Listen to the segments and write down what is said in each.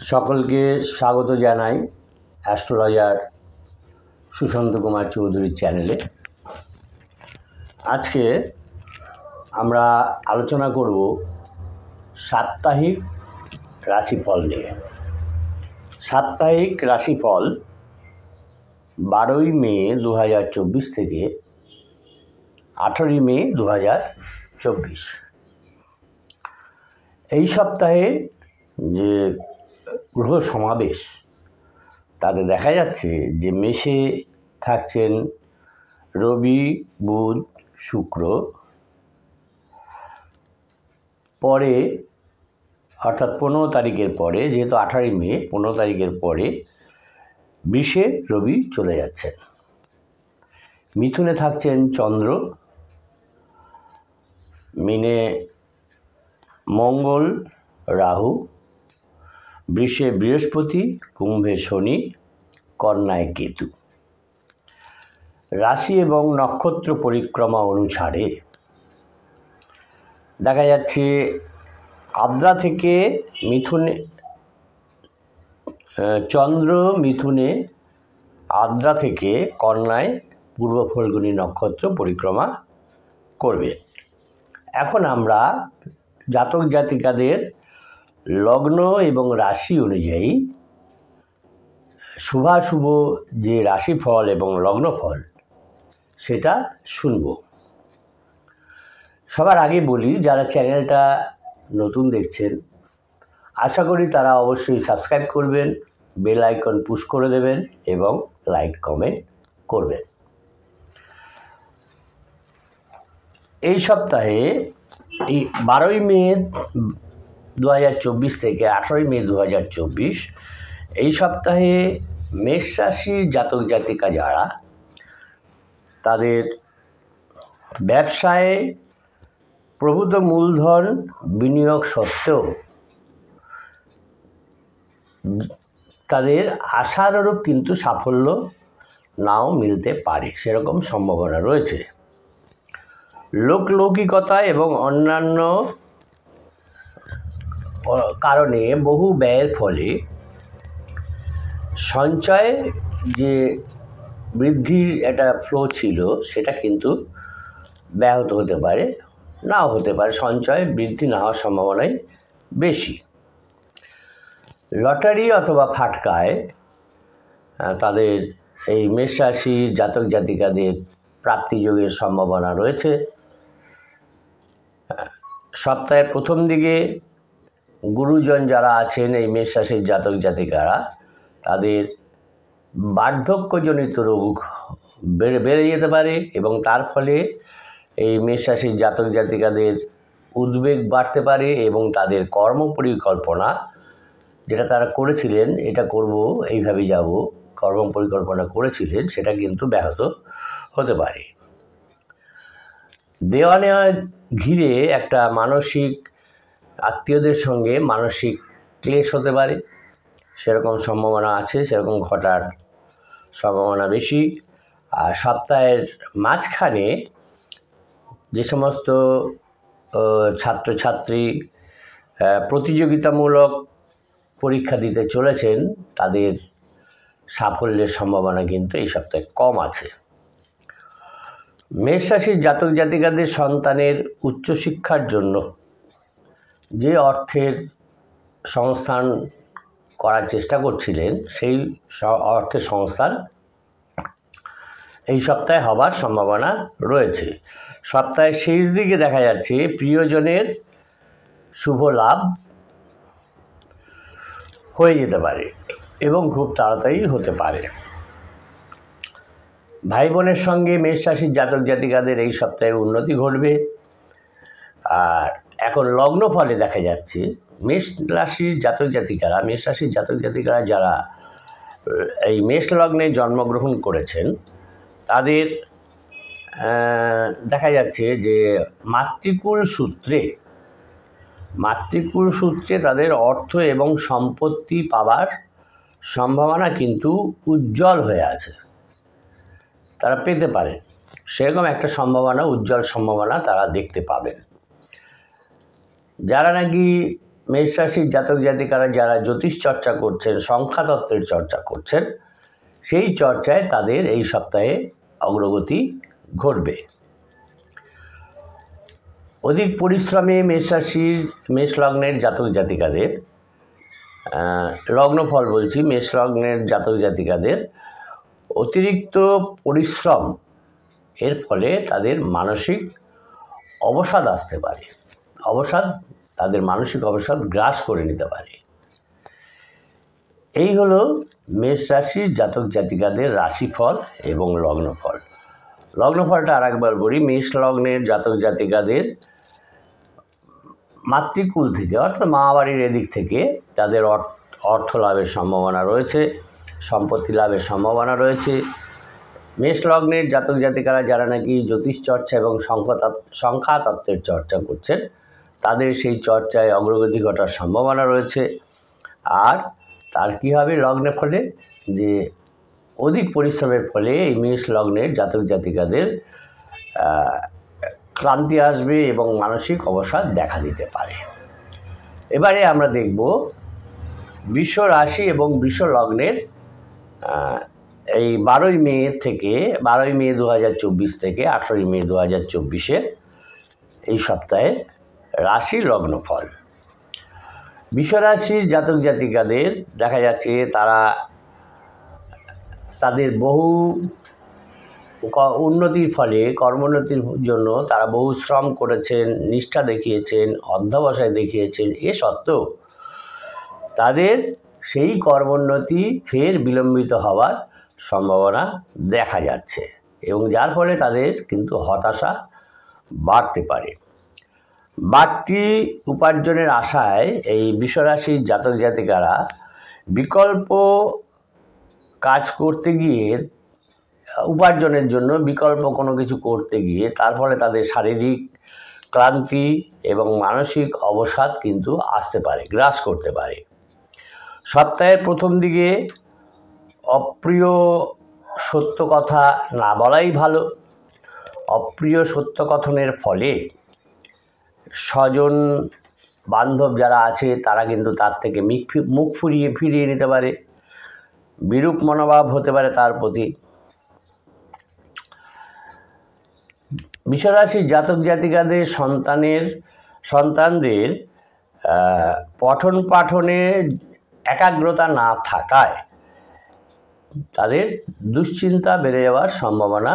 সকলকে স্বাগত জানাই অ্যাস্ট্রোলজার সুশান্ত কুমার চৌধুরীর চ্যানেলে। আজকে আমরা আলোচনা করব সাপ্তাহিক রাশিফল নিয়ে। সাপ্তাহিক রাশিফল 12ই মে 2024 থেকে 18ই মে 2024। এই সপ্তাহে যে গ্রহ সমাবেশ তাতে দেখা যাচ্ছে যে মেষে থাকছেন রবি, বুধ, শুক্র। পরে অর্থাৎ 15 তারিখের পরে, যেহেতু 18ই মে, 15 তারিখের পরে বৃষে রবি চলে যাচ্ছেন। মিথুনে থাকছেন চন্দ্র, মিনে মঙ্গল, রাহু, বৃষে বৃহস্পতি, কুম্ভে শনি, কন্যায় কেতু। রাশি এবং নক্ষত্র পরিক্রমা অনুসারে দেখা যাচ্ছে আদ্রা থেকে মিথুনে চন্দ্র, মিথুনে আদ্রা থেকে কন্যায় পূর্ব ফল্গুনী নক্ষত্র পরিক্রমা করবে। এখন আমরা জাতক জাতিকাদের লগ্ন এবং রাশি অনুযায়ী শুভাশুভ যে রাশিফল এবং লগ্নফল সেটা শুনব। সবার আগে বলি, যারা চ্যানেলটা নতুন দেখছেন আশা করি তারা অবশ্যই সাবস্ক্রাইব করবেন, বেল আইকন পুশ করে দেবেন এবং লাইক কমেন্ট করবেন। এই সপ্তাহে এই 12ই মে 2024 থেকে 18ই মে 2024 এই সপ্তাহে মেষ রাশির জাতক জাতিকা যারা, তাদের ব্যবসায় প্রভূত মূলধন বিনিয়োগ সত্ত্বেও তাদের আশানুরূপ কিন্তু সাফল্য নাও মিলতে পারে, সেরকম সম্ভাবনা রয়েছে। লোকলৌকিকতা এবং অন্যান্য কারণে বহু ব্যয়ের ফলে সঞ্চয় যে বৃদ্ধির একটা ফ্লো ছিল সেটা কিন্তু ব্যাহত হতে পারে, নাও হতে পারে। সঞ্চয় বৃদ্ধি না হওয়ার সম্ভাবনাই বেশি। লটারি অথবা ফাটকায় তাদের এই মেষ রাশির জাতক জাতিকাদের প্রাপ্তিযোগের সম্ভাবনা রয়েছে। সপ্তাহের প্রথম দিকে গুরুজন যারা আছেন এই মেষ রাশির জাতক জাতিকারা, তাদের বার্ধক্যজনিত রোগ বেড়ে যেতে পারে এবং তার ফলে এই মেষ রাশির জাতক জাতিকাদের উদ্বেগ বাড়তে পারে এবং তাদের কর্ম পরিকল্পনা যেটা তারা করেছিলেন, এটা করব, এইভাবে যাব, কর্ম পরিকল্পনা করেছিলেন, সেটা কিন্তু ব্যাহত হতে পারে। দেওয়া নেওয়া ঘিরে একটা মানসিক আত্মীয়দের সঙ্গে মানসিক ক্লেশ হতে পারে, সেরকম সম্ভাবনা আছে, সেরকম ঘটার সম্ভাবনা বেশি। আর সপ্তাহের মাঝখানে যে সমস্ত ছাত্রছাত্রী প্রতিযোগিতামূলক পরীক্ষা দিতে চলেছেন তাদের সাফল্যের সম্ভাবনা কিন্তু এই সপ্তাহে কম আছে। মেষ রাশির জাতক জাতিকাদের সন্তানের উচ্চশিক্ষার জন্য যে অর্থের সংস্থান করার চেষ্টা করছিলেন, সেই অর্থের সংস্থান এই সপ্তাহে হবার সম্ভাবনা রয়েছে। সপ্তাহের শেষ দিকে দেখা যাচ্ছে প্রিয়জনের শুভ লাভ হয়ে যেতে পারে এবং খুব তাড়াতাড়ি হতে পারে। ভাই বোনের সঙ্গে মেষ রাশির জাতক জাতিকাদের এই সপ্তাহে উন্নতি ঘটবে। আর এখন লগ্ন ফলে দেখা যাচ্ছে মেষ রাশির জাতক জাতিকারা যারা এই মেষ লগ্নে জন্মগ্রহণ করেছেন তাদের দেখা যাচ্ছে যে মাতৃকুল সূত্রে তাদের অর্থ এবং সম্পত্তি পাবার সম্ভাবনা কিন্তু উজ্জ্বল হয়ে আছে, তারা পেতে পারে। সেরকম একটা সম্ভাবনা, উজ্জ্বল সম্ভাবনা তারা দেখতে পাবেন। যারা নাকি মেষ রাশির জাতক জাতিকারা যারা জ্যোতিষ চর্চা করছেন, সংখ্যাতত্ত্বের চর্চা করছেন, সেই চর্চায় তাদের এই সপ্তাহে অগ্রগতি ঘটবে। অধিক পরিশ্রমে মেষ লগ্নের জাতক জাতিকাদের লগ্নফল বলছি, মেষ লগ্নের জাতক জাতিকাদের অতিরিক্ত পরিশ্রম এর ফলে তাদের মানসিক অবসাদ আসতে পারে, তাদের মানসিক অবসাদ গ্রাস করে নিতে পারে। এই হলো মেষ রাশির জাতক জাতিকাদের রাশিফল এবং লগ্নফল। লগ্নফলটা আর একবার বলি, মেষ লগ্নের জাতক জাতিকাদের মাতৃকুল থেকে অর্থাৎ মা বাড়ির এদিক থেকে তাদের অর্থ লাভের সম্ভাবনা রয়েছে, সম্পত্তি লাভের সম্ভাবনা রয়েছে। মেষ লগ্নের জাতক জাতিকারা যারা নাকি জ্যোতিষ চর্চা এবং সংখ্যাতত্ত্বের চর্চা করছেন, তাদের সেই চর্চায় অগ্রগতি ঘটার সম্ভাবনা রয়েছে। আর তার কী হবে লগ্নের ফলে, যে অধিক পরিশ্রমের ফলে এই মেষ লগ্নের জাতক জাতিকাদের ক্লান্তি আসবে এবং মানসিক অবসাদ দেখা দিতে পারে। এবারে আমরা দেখব বৃষ রাশি এবং বৃষ লগ্নের এই 12ই মে 2024 থেকে 18ই মে 2024 এই সপ্তাহে রাশি লগ্নফল। বৃষ রাশির জাতক জাতিকাদের দেখা যাচ্ছে তাদের বহু উন্নতির ফলে, কর্মোন্নতির জন্য তারা বহু শ্রম করেছেন, নিষ্ঠা দেখিয়েছেন, অধ্যবসায় দেখিয়েছেন। এ সত্ত্বেও তাদের সেই কর্মোন্নতি ফের বিলম্বিত হওয়ার সম্ভাবনা দেখা যাচ্ছে এবং যার ফলে তাদের কিন্তু হতাশা বাড়তে পারে। বাড়তি উপার্জনের আশায় এই বৃষ রাশির জাতক জাতিকারা বিকল্প কাজ করতে গিয়ে, উপার্জনের জন্য বিকল্প কোনো কিছু করতে গিয়ে তার ফলে তাদের শারীরিক ক্লান্তি এবং মানসিক অবসাদ কিন্তু আসতে পারে, গ্রাস করতে পারে। সপ্তাহের প্রথম দিকে অপ্রিয় সত্য কথা না বলাই ভালো। অপ্রিয় সত্য কথনের ফলে স্বজন বান্ধব যারা আছে তারা কিন্তু তার থেকে মুখ ফিরিয়ে নিতে পারে, বিরূপ মনোভাব হতে পারে তার প্রতি। বৃষ রাশির জাতক জাতিকাদের সন্তানদের পঠন পাঠনে একাগ্রতা না থাকায় তাদের দুশ্চিন্তা বেড়ে যাওয়ার সম্ভাবনা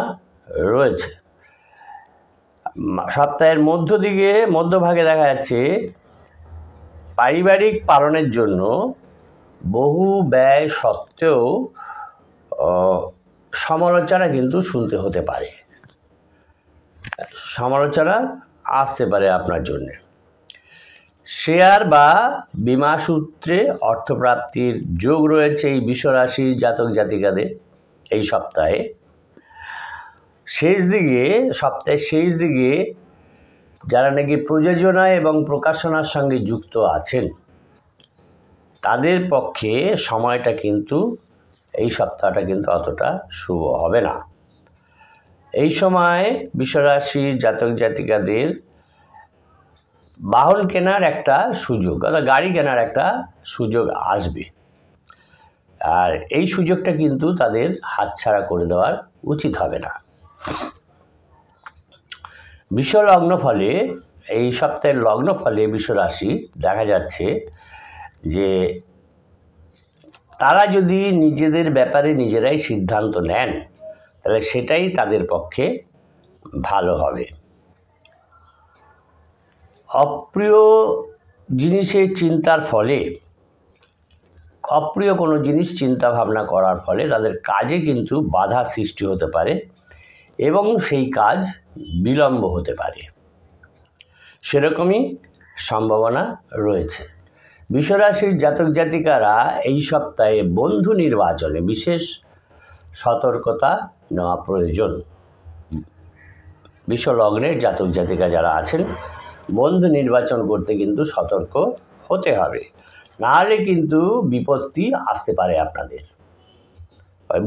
রয়েছে। সপ্তাহের মধ্যভাগে দেখা যাচ্ছে পারিবারিক পালনের জন্য বহু ব্যয় সত্ত্বেও সমালোচনা কিন্তু শুনতে হতে পারে, সমালোচনা আসতে পারে আপনার জন্য। শেয়ার বা বিমা সূত্রে অর্থপ্রাপ্তির যোগ রয়েছে এই বৃষ রাশির জাতক জাতিকাদের এই সপ্তাহে। সপ্তাহের শেষ দিকে যারা নাকি প্রযোজনা এবং প্রকাশনার সঙ্গে যুক্ত আছেন তাদের পক্ষে সময়টা কিন্তু, এই সপ্তাহটা কিন্তু অতটা শুভ হবে না। এই সময় বৃষ রাশির জাতক জাতিকাদের বাহন কেনার একটা সুযোগ, অর্থাৎ গাড়ি কেনার একটা সুযোগ আসবে, আর এই সুযোগটা কিন্তু তাদের হাতছাড়া করে দেওয়ার উচিত হবে না। বৃষ লগ্ন ফলে, এই সপ্তাহের লগ্ন ফলে বৃষ রাশি দেখা যাচ্ছে যে তারা যদি নিজেদের ব্যাপারে নিজেরাই সিদ্ধান্ত নেন তাহলে সেটাই তাদের পক্ষে ভালো হবে। অপ্রিয় জিনিসের চিন্তার ফলে, অপ্রিয় কোনো জিনিস চিন্তা ভাবনা করার ফলে তাদের কাজে কিন্তু বাধা সৃষ্টি হতে পারে এবং সেই কাজ বিলম্ব হতে পারে, সেরকমই সম্ভাবনা রয়েছে। বৃষ রাশির জাতক জাতিকারা এই সপ্তাহে বন্ধু নির্বাচনে বিশেষ সতর্কতা নেওয়া প্রয়োজন। বৃষ লগ্নের জাতক জাতিকা যারা আছেন বন্ধু নির্বাচন করতে কিন্তু সতর্ক হতে হবে, নাহলে কিন্তু বিপত্তি আসতে পারে আপনাদের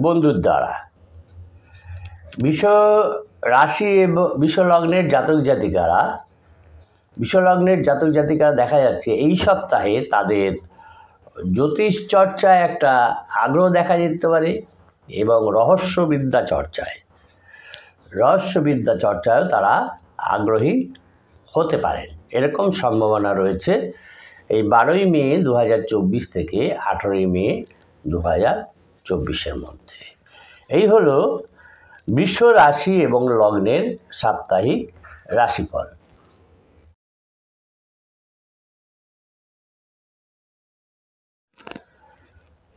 বন্ধুর দ্বারা। বৃষ রাশি এবং বৃষ লগ্নের জাতক জাতিকারা বিষলগ্নের জাতক জাতিকা দেখা যাচ্ছে এই সপ্তাহে তাদের জ্যোতিষ চর্চায় একটা আগ্রহ দেখা যেতে পারে এবং রহস্যবিদ্যা চর্চায়ও তারা আগ্রহী হতে পারেন, এরকম সম্ভাবনা রয়েছে এই 12ই মে 2024 থেকে 18ই মে 2024-এর মধ্যে। এই হলো বৃষ রাশি এবং লগ্নের সাপ্তাহিক রাশিফল।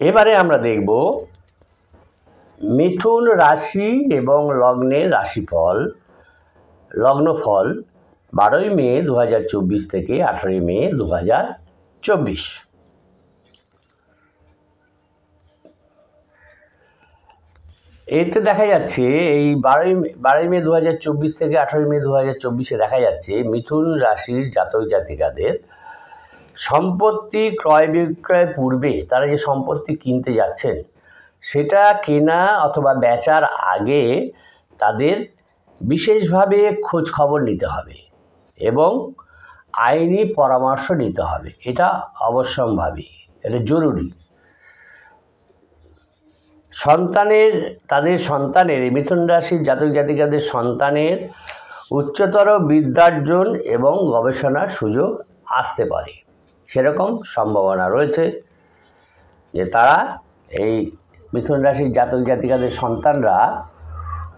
এবারে আমরা দেখব মিথুন রাশি এবং লগ্নের রাশিফল, লগ্নফল 12ই মে 2024 থেকে 18ই মে 2024। এতে দেখা যাচ্ছে এই 12ই মে 2024 থেকে 18ই মে 2024-এ দেখা যাচ্ছে মিথুন রাশির জাতক জাতিকাদের সম্পত্তি ক্রয় বিক্রয় পূর্বে তারা যে সম্পত্তি কিনতে যাচ্ছেন সেটা কেনা অথবা বেচার আগে তাদের বিশেষভাবে খোঁজ খবর নিতে হবে এবং আইনি পরামর্শ নিতে হবে। এটা অবশ্যম্ভাবী, এটা জরুরি। তাদের সন্তানের মিথুন রাশির জাতক জাতিকাদের সন্তানের উচ্চতর বিদ্যার্জন এবং গবেষণার সুযোগ আসতে পারে, সেরকম সম্ভাবনা রয়েছে যে তারা এই মিথুন রাশির জাতক জাতিকাদের সন্তানরা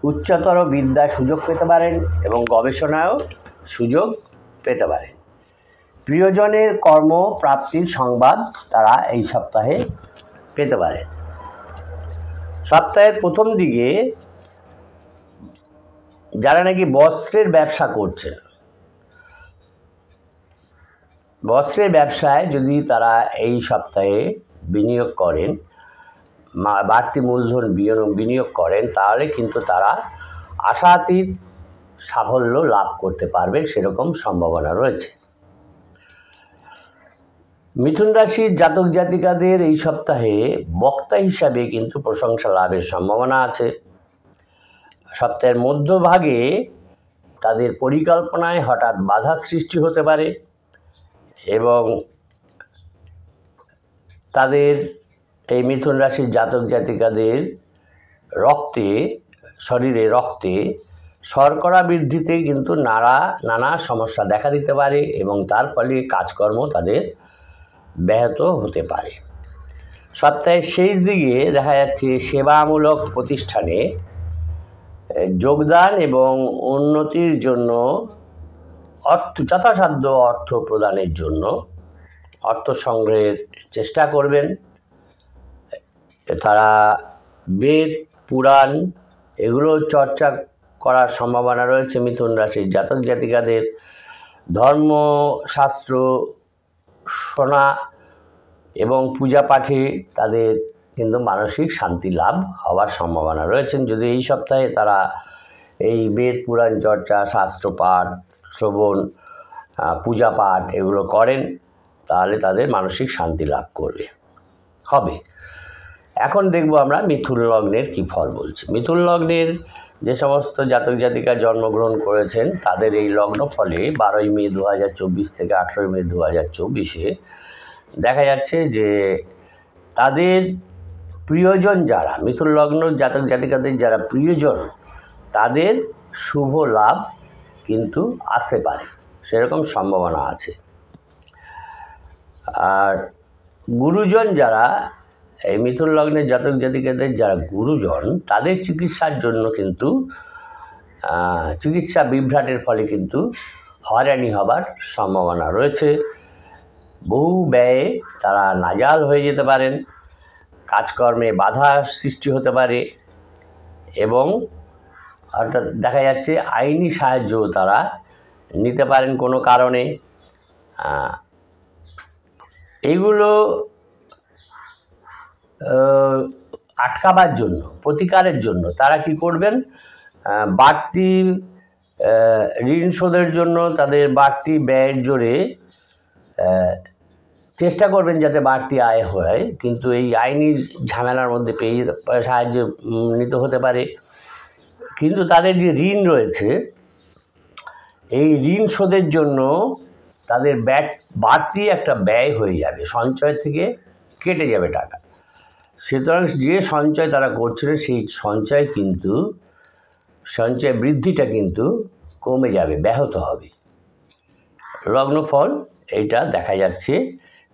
উচ্চতর বিদ্যার সুযোগ পেতে পারেন এবং গবেষণায়ও সুযোগ পেতে পারেন। প্রিয়জনের কর্মপ্রাপ্তির সংবাদ তারা এই সপ্তাহে পেতে পারেন। সপ্তাহের প্রথম দিকে যারা নাকি বস্ত্রের ব্যবসা করছেন, বস্ত্রের ব্যবসায় যদি তারা এই সপ্তাহে বিনিয়োগ করেন, বাড়তি মূলধন বিনিয়োগ করেন, তাহলে কিন্তু তারা আশাতীত সাফল্য লাভ করতে পারবেন, সেরকম সম্ভাবনা রয়েছে। মিথুন রাশির জাতক জাতিকাদের এই সপ্তাহে বক্তা হিসাবে কিন্তু প্রশংসা লাভের সম্ভাবনা আছে। সপ্তাহের মধ্যভাগে তাদের পরিকল্পনায় হঠাৎ বাধা সৃষ্টি হতে পারে এবং তাদের এই মিথুন রাশির জাতক জাতিকাদের শরীরে রক্তে শর্করা বৃদ্ধিতে কিন্তু নানা সমস্যা দেখা দিতে পারে এবং তার ফলে কাজকর্ম তাদের ব্যাহত হতে পারে। সপ্তাহের শেষ দিকে দেখা যাচ্ছে সেবামূলক প্রতিষ্ঠানে যোগদান এবং উন্নতির জন্য যথাসাধ্য অর্থ প্রদানের জন্য অর্থ সংগ্রহের চেষ্টা করবেন। তারা বেদ পুরাণ এগুলো চর্চা করার সম্ভাবনা রয়েছে মিথুন রাশির জাতক জাতিকাদের। ধর্মশাস্ত্র শোনা এবং পূজা পাঠে তাদের কিন্তু মানসিক শান্তি লাভ হওয়ার সম্ভাবনা রয়েছে। যদি এই সপ্তাহে তারা এই বেদ পুরাণ চর্চা, শাস্ত্রপাঠ, শ্রবণ, পূজা পাঠ এগুলো করেন তাহলে তাদের মানসিক শান্তি লাভ হবে। এখন দেখব আমরা মিথুন লগ্নের কী ফল বলছি। মিথুন লগ্নের যে সমস্ত জাতক জাতিকা জন্মগ্রহণ করেছেন তাদের এই লগ্ন ফলে 12ই মে 2024 থেকে 18ই মে 2024-এ দেখা যাচ্ছে যে তাদের প্রিয়জন যারা মিথুন লগ্ন জাতক জাতিকাদের যারা প্রিয়জন তাদের শুভ লাভ কিন্তু আসতে পারে, সেরকম সম্ভাবনা আছে। আর গুরুজন যারা এই মিথুন লগ্নের জাতক জাতিকাদের যারা গুরুজন তাদের চিকিৎসার জন্য কিন্তু চিকিৎসা বিভ্রাটের ফলে কিন্তু হয়রানি হবার সম্ভাবনা রয়েছে। বহু ব্যয়ে তারা নাজাল হয়ে যেতে পারেন, কাজকর্মে বাধা সৃষ্টি হতে পারে এবং অর্থাৎ দেখা যাচ্ছে আইনি সাহায্যও তারা নিতে পারেন কোনো কারণে। এইগুলো আটকাবার জন্য, প্রতিকারের জন্য তারা কি করবেন, বাড়তি ঋণ শোধের জন্য তাদের বাড়তি ব্যয়ের জোরে চেষ্টা করবেন যাতে বাড়তি আয় হয়, কিন্তু এই আইনি ঝামেলার মধ্যে সাহায্য নিতে হতে পারে। কিন্তু তাদের যে ঋণ রয়েছে এই ঋণ শোধের জন্য তাদের বাড়তি একটা ব্যয় হয়ে যাবে, সঞ্চয় থেকে কেটে যাবে টাকা। সুতরাং যে সঞ্চয় তারা করছিল সেই সঞ্চয় বৃদ্ধিটা কিন্তু কমে যাবে, ব্যাহত হবে। লগ্নফল এইটা দেখা যাচ্ছে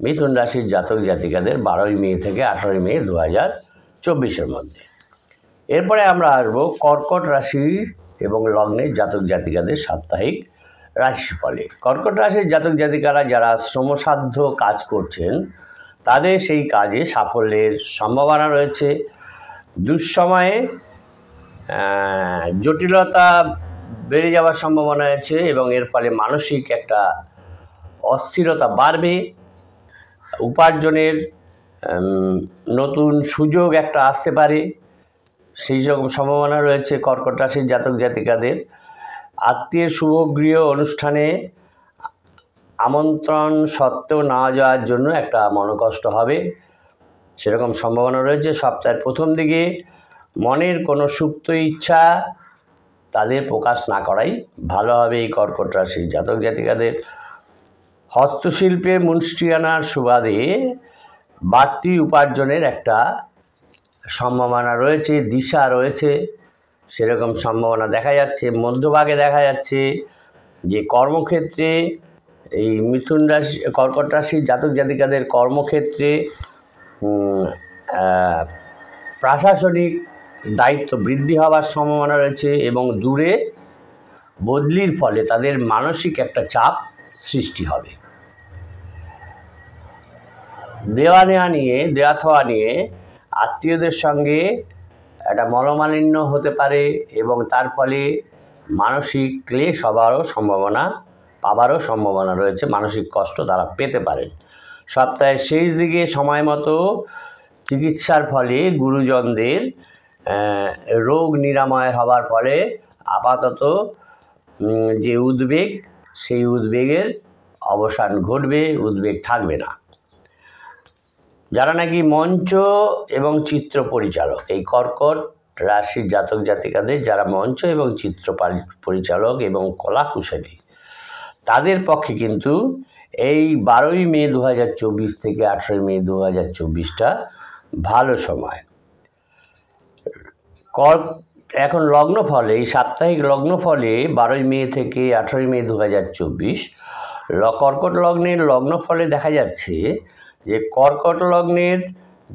মিথুন রাশির জাতক জাতিকাদের 12ই মে থেকে 18ই মে 2024-এর মধ্যে। এরপরে আমরা আসবো কর্কট রাশি এবং লগ্নের জাতক জাতিকাদের সাপ্তাহিক রাশিফলে। কর্কট রাশির জাতক জাতিকারা যারা শ্রমসাধ্য কাজ করছেন তাদের সেই কাজে সাফল্যের সম্ভাবনা রয়েছে। দুঃসময়ে জটিলতা বেড়ে যাওয়ার সম্ভাবনা আছে এবং এর ফলে মানসিক একটা অস্থিরতা বাড়বে। উপার্জনের নতুন সুযোগ একটা আসতে পারে, সেই রকম সম্ভাবনা রয়েছে কর্কট রাশির জাতক জাতিকাদের। আত্মীয়ের শুভগৃহ অনুষ্ঠানে আমন্ত্রণ সত্ত্বেও না যাওয়ার জন্য একটা মনোকষ্ট হবে, সেরকম সম্ভাবনা রয়েছে। সপ্তাহের প্রথম দিকে মনের কোনো সুপ্ত ইচ্ছা তাদের প্রকাশ না করাই ভালো হবে এই কর্কট রাশির জাতক জাতিকাদের। হস্তশিল্পে মুষ্টি আনার সুবাদে বাড়তি উপার্জনের একটা সম্ভাবনা রয়েছে, দিশা রয়েছে, সেরকম সম্ভাবনা দেখা যাচ্ছে। মধ্যভাগে দেখা যাচ্ছে যে কর্মক্ষেত্রে এই কর্কট রাশির জাতক জাতিকাদের কর্মক্ষেত্রে প্রশাসনিক দায়িত্ব বৃদ্ধি হওয়ার সম্ভাবনা রয়েছে এবং দূরে বদলির ফলে তাদের মানসিক একটা চাপ সৃষ্টি হবে। দেওয়া থোয়া নিয়ে আত্মীয়দের সঙ্গে একটা মনোমালিন্য হতে পারে এবং তার ফলে মানসিক ক্লেশ পাবারও সম্ভাবনা রয়েছে, মানসিক কষ্ট তারা পেতে পারেন। সপ্তাহের শেষ দিকে সময় মতো চিকিৎসার ফলে গুরুজনদের রোগ নিরাময় হওয়ার ফলে আপাতত যে উদ্বেগ, সেই উদ্বেগের অবসান ঘটবে, উদ্বেগ থাকবে না। যারা নাকি মঞ্চ এবং চিত্র পরিচালক, এই কর্কট রাশির জাতক জাতিকাদের যারা মঞ্চ এবং চিত্র পরিচালক এবং কলাকুশলী, তাদের পক্ষে কিন্তু এই 12ই মে 2024 থেকে 18ই মে 2024টা ভালো সময়। এখন লগ্নফলে, এই সাপ্তাহিক লগ্নফলে 12ই মে থেকে 18ই মে 2024 কর্কট লগ্নের লগ্নফলে দেখা যাচ্ছে যে কর্কট লগ্নের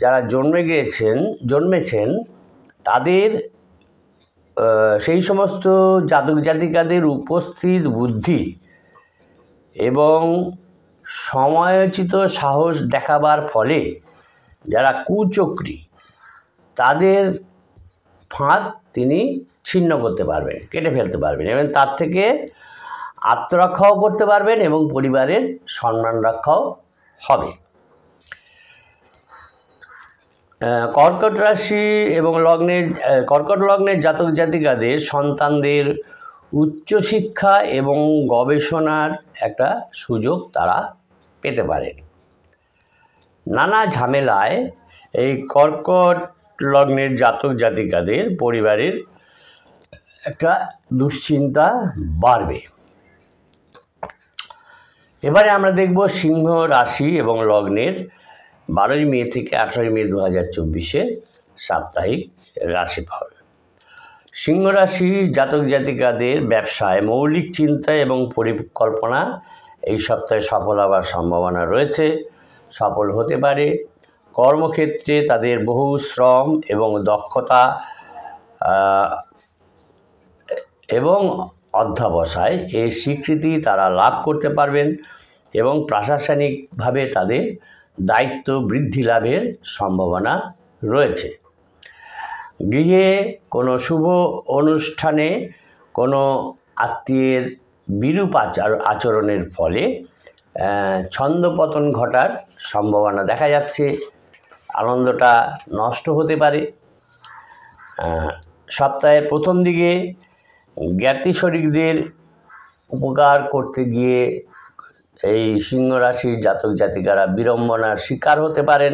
যারা জন্মেছেন তাদের সেই সমস্ত জাতক জাতিকাদের উপস্থিত বুদ্ধি এবং সময়োচিত সাহস দেখাবার ফলে যারা কুচক্রী তাদের ফাঁদ তিনি ছিন্ন করতে পারবেন, কেটে ফেলতে পারবেন এবং তার থেকে আত্মরক্ষাও করতে পারবেন এবং পরিবারের সম্মান রক্ষাও হবে। কর্কট রাশি এবং কর্কট লগ্নের জাতক জাতিকাদের সন্তানদের উচ্চশিক্ষা এবং গবেষণার একটা সুযোগ তারা পেতে পারেন। নানা ঝামেলায় এই কর্কট লগ্নের জাতক জাতিকাদের পরিবারের একটা দুশ্চিন্তা বাড়বে। এবারে আমরা দেখব সিংহ রাশি এবং লগ্নের 12ই মে থেকে 18ই মে 2024 সাপ্তাহিক রাশিফল। সিংহ রাশি জাতক জাতিকাদের ব্যবসায় মৌলিক চিন্তা এবং পরিকল্পনা এই সপ্তাহে সফল হওয়ার সম্ভাবনা রয়েছে, সফল হতে পারে। কর্মক্ষেত্রে তাদের বহু শ্রম এবং দক্ষতা এবং অধ্যবসায় এই স্বীকৃতি তারা লাভ করতে পারবেন এবং প্রশাসনিকভাবে তাদের দায়িত্ব বৃদ্ধি লাভের সম্ভাবনা রয়েছে। গৃহে কোনো শুভ অনুষ্ঠানে কোনো আত্মীয়ের বিরূপ আচরণের ফলে ছন্দপতন ঘটার সম্ভাবনা দেখা যাচ্ছে, আনন্দটা নষ্ট হতে পারে। সপ্তাহের প্রথম দিকে জ্ঞাতি শরিকদের উপকার করতে গিয়ে এই সিংহ রাশির জাতক জাতিকারা বিড়ম্বনার শিকার হতে পারেন,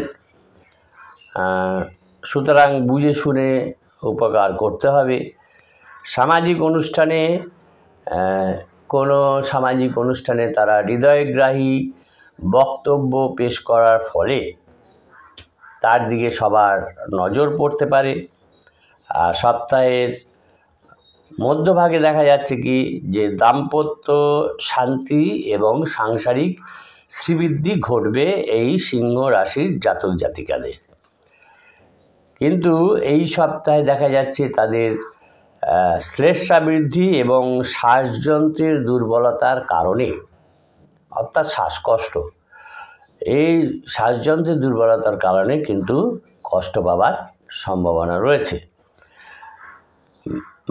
সুতরাং বুঝে শুনে উপকার করতে হবে। সামাজিক অনুষ্ঠানে কোনো সামাজিক অনুষ্ঠানে তারা হৃদয়গ্রাহী বক্তব্য পেশ করার ফলে তার দিকে সবার নজর পড়তে পারে। আর সপ্তাহের মধ্যভাগে দেখা যাচ্ছে কি যে দাম্পত্য শান্তি এবং সাংসারিক শ্রীবৃদ্ধি ঘটবে এই সিংহ রাশির জাতক জাতিকাদের। কিন্তু এই সপ্তাহে দেখা যাচ্ছে তাদের শ্লেষ্মাবৃদ্ধি এবং শ্বাসযন্ত্রের দুর্বলতার কারণে, অর্থাৎ শ্বাসকষ্ট, এই শ্বাসযন্ত্রের দুর্বলতার কারণে কিন্তু কষ্ট পাবার সম্ভাবনা রয়েছে।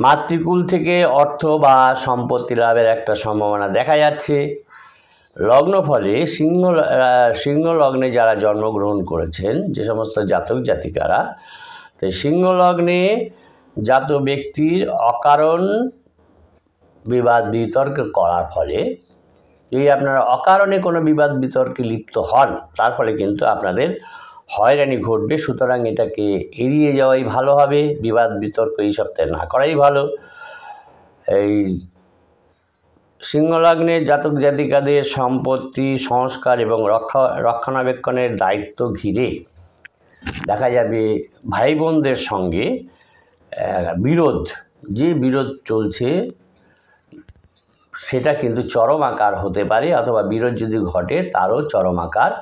মাতৃকুল থেকে অর্থ বা সম্পত্তি লাভের একটা সম্ভাবনা দেখা যাচ্ছে। লগ্নফলে সিংহ লগ্নে যারা জন্মগ্রহণ করেছেন, যে সমস্ত জাতক জাতিকারা, তো সিংহ লগ্নে জাত ব্যক্তির অকারণ বিবাদ বিতর্ক করার ফলে, যদি আপনারা অকারণে কোনো বিবাদ বিতর্কে লিপ্ত হন, তার ফলে কিন্তু আপনাদের হয়রানি ঘটবে। সুতরাং এটাকে এড়িয়ে যাওয়াই ভালো হবে, বিবাদ বিতর্ক এই সপ্তাহে না করাই ভালো। এই সিংহলগ্নে জাতক জাতিকাদের সম্পত্তি সংস্কার এবং রক্ষণাবেক্ষণের দায়িত্ব ঘিরে দেখা যাবে ভাই বোনদের সঙ্গে যে বিরোধ চলছে সেটা কিন্তু চরম আকার হতে পারে, অথবা বিরোধ যদি ঘটে তারও চরম আকার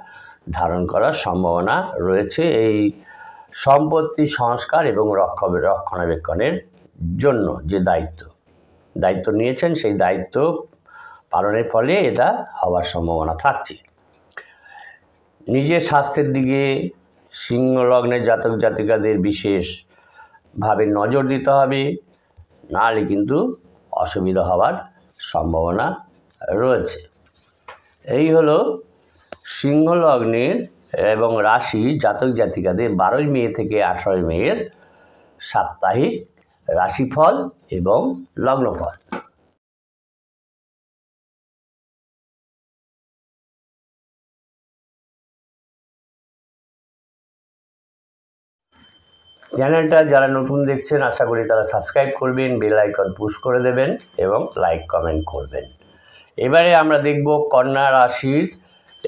ধারণ করার সম্ভাবনা রয়েছে। এই সম্পত্তি সংস্কার এবং রক্ষণাবেক্ষণের জন্য যে দায়িত্ব নিয়েছেন, সেই দায়িত্ব পালনের ফলে এটা হওয়ার সম্ভাবনা থাকছে। নিজের স্বাস্থ্যের দিকে সিংহ লগ্নের জাতক জাতিকাদের বিশেষভাবে নজর দিতে হবে, নাহলে কিন্তু অসুবিধা হওয়ার সম্ভাবনা রয়েছে। এই হলো সিংহ লগ্নের এবং রাশি জাতক জাতিকাদের 12ই মে থেকে 18ই মের সাপ্তাহিক রাশিফল এবং লগ্নফল। চ্যানেলটা যারা নতুন দেখছেন, আশা করি তারা সাবস্ক্রাইব করবেন, বেল আইকন পুশ করে দেবেন এবং লাইক কমেন্ট করবেন। এবারে আমরা দেখব কন্যা রাশির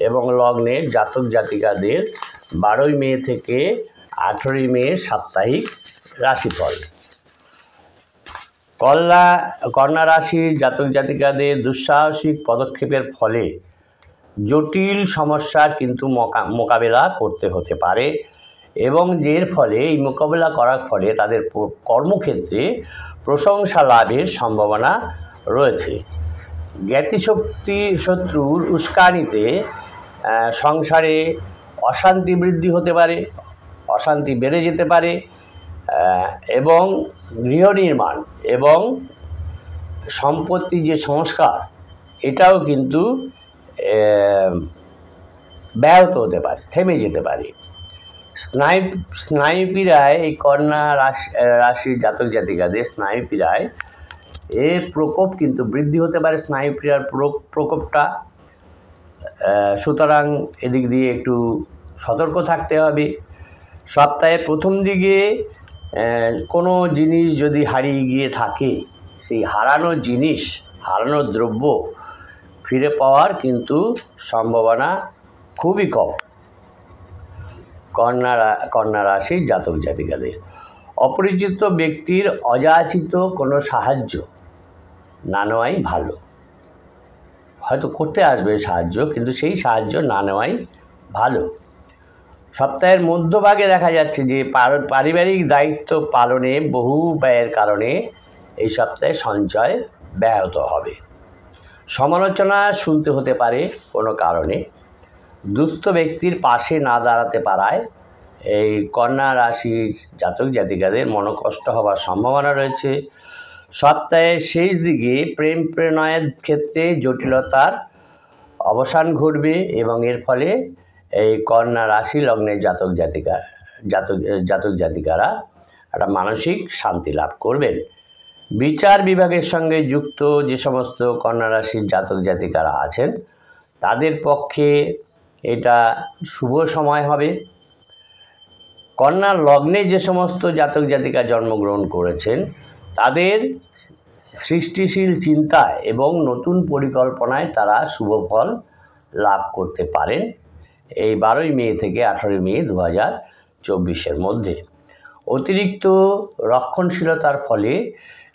এবং লগ্নের জাতক জাতিকাদের 12ই মে থেকে 18ই মে সাপ্তাহিক রাশিফল। কন্যা রাশির জাতক জাতিকাদের দুঃসাহসিক পদক্ষেপের ফলে জটিল সমস্যার কিন্তু মোকাবেলা করতে হতে পারে, এবং এর ফলে এই মোকাবেলা করার ফলে তাদের কর্মক্ষেত্রে প্রশংসা লাভের সম্ভাবনা রয়েছে। শত্রুর উস্কানিতে সংসারে অশান্তি বৃদ্ধি হতে পারে, অশান্তি বেড়ে যেতে পারে, এবং গৃহ নির্মাণ এবং সম্পত্তি যে সংস্কার, এটাও কিন্তু ব্যাহত হতে পারে, থেমে যেতে পারে। স্নায়ুপীড়ায় এই কন্যা রাশির জাতক জাতিকাদের স্নায়ুপীড়ায় এর প্রকোপ কিন্তু বৃদ্ধি হতে পারে, স্নায়ুপীড়ার প্রকোপটা। সুতরাং এদিক দিয়ে একটু সতর্ক থাকতে হবে। সপ্তাহের প্রথম দিকে কোনো জিনিস যদি হারিয়ে গিয়ে থাকে, সেই হারানো দ্রব্য ফিরে পাওয়ার কিন্তু সম্ভাবনা খুবই কম কন্যা রাশির জাতক জাতিকাদের। অপরিচিত ব্যক্তির অযাচিত কোনো সাহায্য না নেওয়াই ভালো। হয়তো করতে আসবে সাহায্য, কিন্তু সেই সাহায্য না নেওয়াই ভালো। সপ্তাহের মধ্যভাগে দেখা যাচ্ছে যে পারিবারিক দায়িত্ব পালনে বহু ব্যয়ের কারণে এই সপ্তাহে সঞ্চয় ব্যাহত হবে। সমালোচনা শুনতে হতে পারে কোনো কারণে। দুস্থ ব্যক্তির পাশে না দাঁড়াতে পারায় এই কন্যা রাশির জাতক জাতিকাদের মনোকষ্ট হওয়ার সম্ভাবনা রয়েছে। সপ্তাহের শেষ দিকে প্রেম প্রণয়ের ক্ষেত্রে জটিলতার অবসান ঘটবে, এবং এর ফলে এই কন্যা রাশি লগ্নের জাতক জাতিকারা একটা মানসিক শান্তি লাভ করবেন। বিচার বিভাগের সঙ্গে যুক্ত যে সমস্ত কন্যা রাশির জাতক জাতিকারা আছেন, তাদের পক্ষে এটা শুভ সময় হবে। কন্যা লগ্নে যে সমস্ত জাতক জাতিকা জন্মগ্রহণ করেছেন, তাদের সৃষ্টিশীল চিন্তায় এবং নতুন পরিকল্পনায় তারা শুভ ফল লাভ করতে পারেন এই 12ই মে থেকে 18ই মে 2024-এর মধ্যে। অতিরিক্ত রক্ষণশীলতার ফলে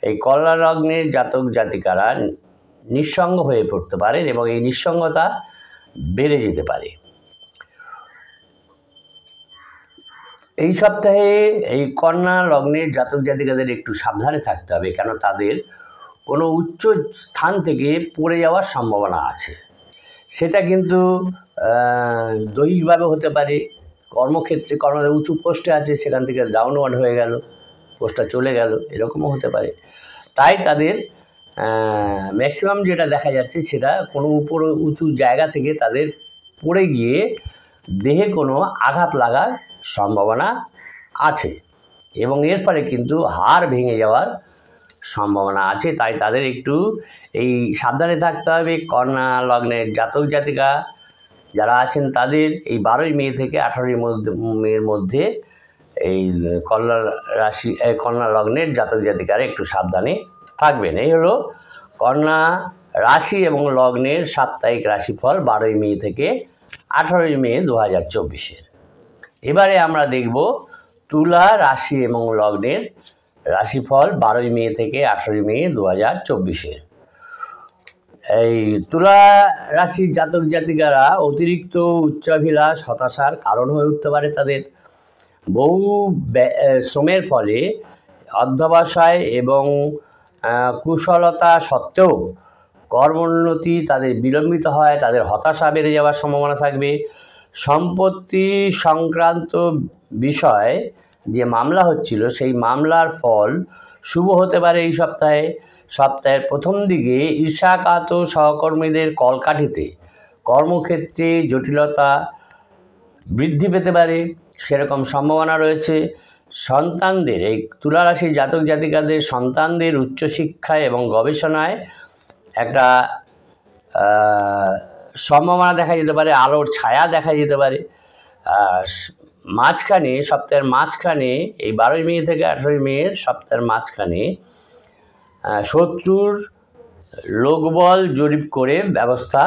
এই কন্যা লগ্নের জাতক জাতিকারা নিঃসঙ্গ হয়ে পড়তে পারেন এবং এই নিঃসঙ্গতা বেড়ে যেতে পারে। এই সপ্তাহে এই কন্যা লগ্নের জাতক জাতিকাদের একটু সাবধানে থাকতে হবে, কেন তাদের কোনো উচ্চ স্থান থেকে পড়ে যাওয়ার সম্ভাবনা আছে। সেটা কিন্তু দৈহিকভাবে হতে পারে, কর্মক্ষেত্রে উঁচু পোস্টে আছে সেখান থেকে ডাউনওয়ার্ড হয়ে গেল, পোস্টটা চলে গেল, এরকমও হতে পারে। তাই তাদের ম্যাক্সিমাম যেটা দেখা যাচ্ছে সেটা কোনো উঁচু জায়গা থেকে তাদের পড়ে গিয়ে দেহে কোনো আঘাত লাগার সম্ভাবনা আছে এবং এর ফলে কিন্তু হাড় ভেঙে যাওয়ার সম্ভাবনা আছে। তাই তাদের একটু এই সাবধানে থাকতে হবে। কন্যা লগ্নের জাতক জাতিকা যারা আছেন তাদের এই 12ই মে থেকে 18ই মের মধ্যে এই কন্যা লগ্নের জাতক জাতিকারা একটু সাবধানে থাকবেন। এই হলো কন্যা রাশি এবং লগ্নের সাপ্তাহিক রাশিফল 12ই মে থেকে 18ই মে 2024-এর। এবারে আমরা দেখব তুলা রাশি এবং লগ্নের রাশিফল 12ই মে থেকে 18ই মে 2024-এর। এই তুলা রাশির জাতক জাতিকারা অতিরিক্ত উচ্চাভিলাষ হতাশার কারণ হয়ে উঠতে পারে তাদের। বহু শ্রমের ফলে অধ্যবসায় এবং কুশলতা সত্ত্বেও কর্মোন্নতি তাদের বিলম্বিত হয়, তাদের হতাশা বেড়ে যাওয়ার সম্ভাবনা থাকবে। সম্পত্তি সংক্রান্ত বিষয় যে মামলা হচ্ছিল সেই মামলার ফল শুভ হতে পারে এই সপ্তাহে। সপ্তাহের প্রথম দিকে ঈর্ষাকাত সহকর্মীদের কলকাঠিতে কর্মক্ষেত্রে জটিলতা বৃদ্ধি পেতে পারে, সেরকম সম্ভাবনা রয়েছে। সন্তানদের এই তুলারাশির জাতক জাতিকাদের সন্তানদের উচ্চশিক্ষা এবং গবেষণায় একটা সম্ভাবনা দেখা যেতে পারে, আলোর ছায়া দেখা যেতে পারে। মাঝখানে সপ্তাহের মাঝখানে এই 12ই মে থেকে 18ই মে সপ্তাহের মাঝখানে শত্রুর লোকবল জরিপ করে ব্যবস্থা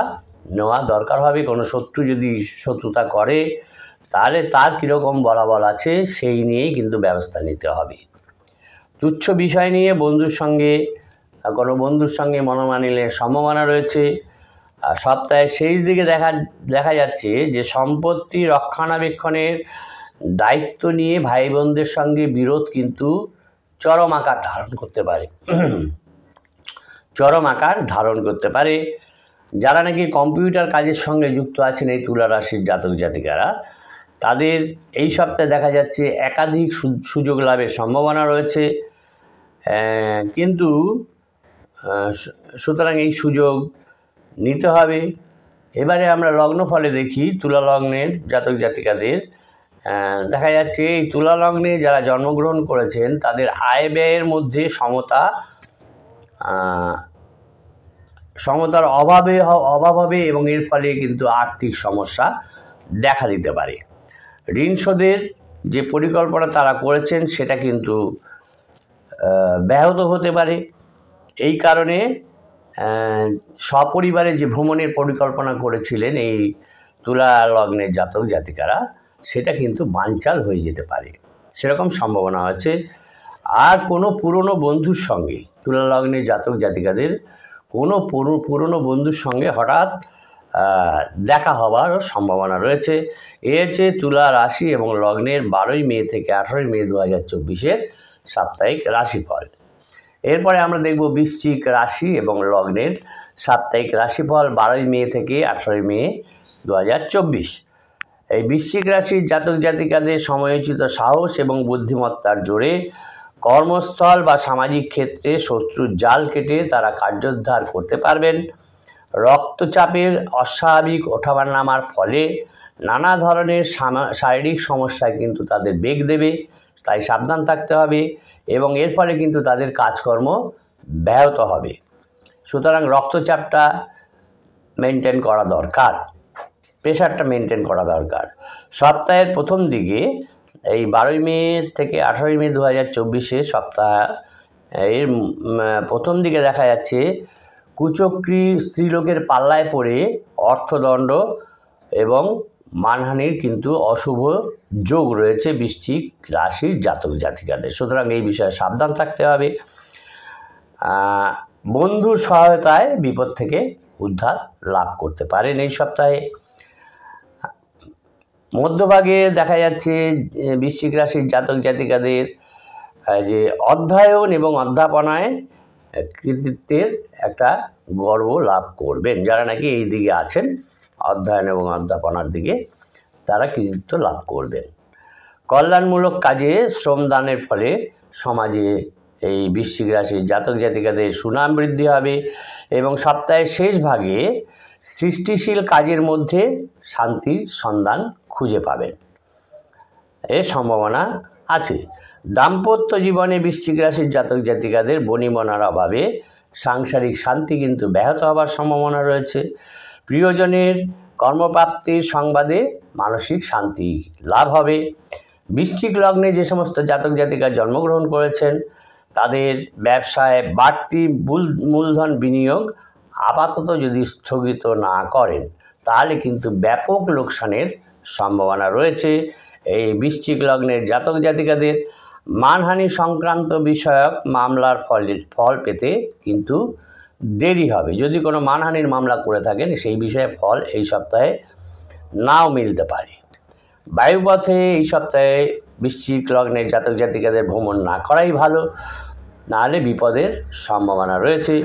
নেওয়া দরকার হবে। কোনো শত্রু যদি শত্রুতা করে তাহলে তার কীরকম বলাবল আছে সেই নিয়েই কিন্তু ব্যবস্থা নিতে হবে। তুচ্ছ বিষয় নিয়ে কোনো বন্ধুর সঙ্গে মনোমালিন্যের সম্ভাবনা রয়েছে। সপ্তাহের শেষ দিকে দেখা যাচ্ছে যে সম্পত্তি রক্ষণাবেক্ষণের দায়িত্ব নিয়ে ভাই বোনদের সঙ্গে বিরোধ কিন্তু চরম আকার ধারণ করতে পারে। যারা নাকি কম্পিউটার কাজের সঙ্গে যুক্ত আছেন এই তুলা রাশির জাতক জাতিকারা, তাদের এই সপ্তাহে দেখা যাচ্ছে একাধিক সুযোগ লাভের সম্ভাবনা রয়েছে। কিন্তু সুতরাং এই সুযোগ নিতে হবে। এবারে আমরা লগ্নফলে দেখি তুলা লগ্নের জাতক জাতিকাদের। দেখা যাচ্ছে এই তুলা লগ্নে যারা জন্মগ্রহণ করেছেন তাদের আয় ব্যয়ের মধ্যে সমতার অভাব হবে এবং এর ফলে কিন্তু আর্থিক সমস্যা দেখা দিতে পারে। ঋণ শোধের যে পরিকল্পনা তারা করেছেন সেটা কিন্তু ব্যাহত হতে পারে। এই কারণে সপরিবারে যে ভ্রমণের পরিকল্পনা করেছিলেন এই তুলা লগ্নের জাতক জাতিকারা, সেটা কিন্তু বানচাল হয়ে যেতে পারে, সেরকম সম্ভাবনা আছে। আর কোনো পুরনো বন্ধুর সঙ্গে তুলা লগ্নের জাতক জাতিকাদের কোনো পুরনো বন্ধুর সঙ্গে হঠাৎ দেখা হওয়ার সম্ভাবনা রয়েছে। এ হচ্ছে তুলা রাশি এবং লগ্নের 12ই মে থেকে 18ই মে 2024-এর সাপ্তাহিক রাশিফল। এরপরে আমরা দেখব বৃশ্চিক রাশি এবং লগ্নের সাপ্তাহিক রাশিফল 12ই মে থেকে 18ই মে 2024। এই বৃশ্চিক রাশির জাতক জাতিকাদের সময়োচিত সাহস এবং বুদ্ধিমত্তার জোরে কর্মস্থল বা সামাজিক ক্ষেত্রে শত্রুর জাল কেটে তারা কার্যোদ্ধার করতে পারবেন। রক্তচাপের অস্বাভাবিক ওঠাবার নামার ফলে নানা ধরনের শারীরিক সমস্যায় কিন্তু তাদের বেগ দেবে, তাই সাবধান থাকতে হবে এবং এর ফলে কিন্তু তাদের কাজকর্ম ব্যাহত হবে। সুতরাং রক্তচাপটা মেনটেন করা দরকার, প্রেশারটা মেনটেন করা দরকার। সপ্তাহের প্রথম দিকে এই 12ই মে থেকে 18ই মে 2024 সপ্তাহ এর প্রথম দিকে দেখা যাচ্ছে কুচক্রী স্ত্রীলোকের পাল্লায় পড়ে অর্থদণ্ড এবং মানহানির কিন্তু অশুভ যোগ রয়েছে বৃশ্চিক রাশির জাতক জাতিকাদের। সুতরাং এই বিষয়ে সাবধান থাকতে হবে। বন্ধুর সহায়তায় বিপদ থেকে উদ্ধার লাভ করতে পারেন এই সপ্তাহে। মধ্যভাগে দেখা যাচ্ছে বৃশ্চিক রাশির জাতক জাতিকাদের যে অধ্যয়ন এবং অধ্যাপনায় কৃতিত্বের একটা গর্ব লাভ করবেন। যারা নাকি এই দিকে আছেন, অধ্যয়ন এবং অধ্যাপনার দিকে, তারা কৃতিত্ব লাভ করবেন। কল্যাণমূলক কাজে শ্রমদানের ফলে সমাজে এই বৃশ্চিক রাশির জাতক জাতিকাদের সুনাম বৃদ্ধি হবে এবং সপ্তাহের শেষ ভাগে সৃষ্টিশীল কাজের মধ্যে শান্তির সন্ধান খুঁজে পাবেন, এর সম্ভাবনা আছে। দাম্পত্য জীবনে বৃশ্চিক রাশির জাতক জাতিকাদের বনিবনার অভাবে সাংসারিক শান্তি কিন্তু ব্যাহত হবার সম্ভাবনা রয়েছে। প্রিয়জনের কর্মপ্রাপ্তির সংবাদে মানসিক শান্তি লাভ হবে। বৃশ্চিক লগ্নে যে সমস্ত জাতক জাতিকা জন্মগ্রহণ করেছেন তাদের ব্যবসায় বাড়তি মূলধন বিনিয়োগ আপাতত যদি স্থগিত না করেন তাহলে কিন্তু ব্যাপক লোকসানের সম্ভাবনা রয়েছে। এই বৃশ্চিক লগ্নের জাতক জাতিকাদের মানহানি সংক্রান্ত বিষয়ক মামলার ফল পেতে কিন্তু দেরি হবে। যদি কোনো মানহানির মামলা করে থাকেন সেই বিষয়ে ফল এই সপ্তাহে নাও মিলতে পারে। বায়ুপথে এই সপ্তাহে বৃশ্চিক লগ্নের জাতক জাতিকাদের ভ্রমণ না করাই ভালো, নাহলে বিপদের সম্ভাবনা রয়েছে।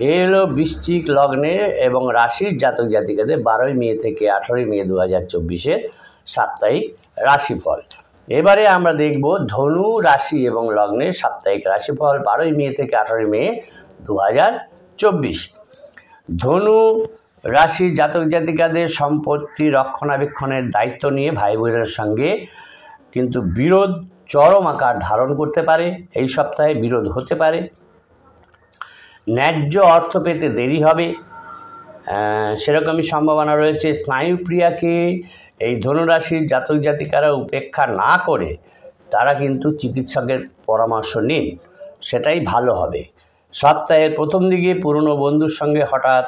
এ হলো বৃশ্চিক লগ্নের এবং রাশির জাতক জাতিকাদের 12ই মে থেকে 18ই মে 2024 সাপ্তাহিক রাশিফল। এবারে আমরা দেখব ধনু রাশি এবং লগ্নের সাপ্তাহিক রাশিফল 12ই মে থেকে 18ই মে 2024। ধনু রাশির জাতক জাতিকাদের সম্পত্তি রক্ষণাবেক্ষণের দায়িত্ব নিয়ে ভাই বোনের সঙ্গে কিন্তু বিরোধ চরম আকার ধারণ করতে পারে। এই সপ্তাহে বিরোধ হতে পারে। ন্যায্য অর্থ পেতে দেরি হবে, সেরকমই সম্ভাবনা রয়েছে। স্নায়ুপ্রিয়াকে এই ধনুরাশির জাতক জাতিকারা উপেক্ষা না করে তারা কিন্তু চিকিৎসকের পরামর্শ নিন, সেটাই ভালো হবে। সপ্তাহের প্রথম দিকে পুরনো বন্ধুর সঙ্গে হঠাৎ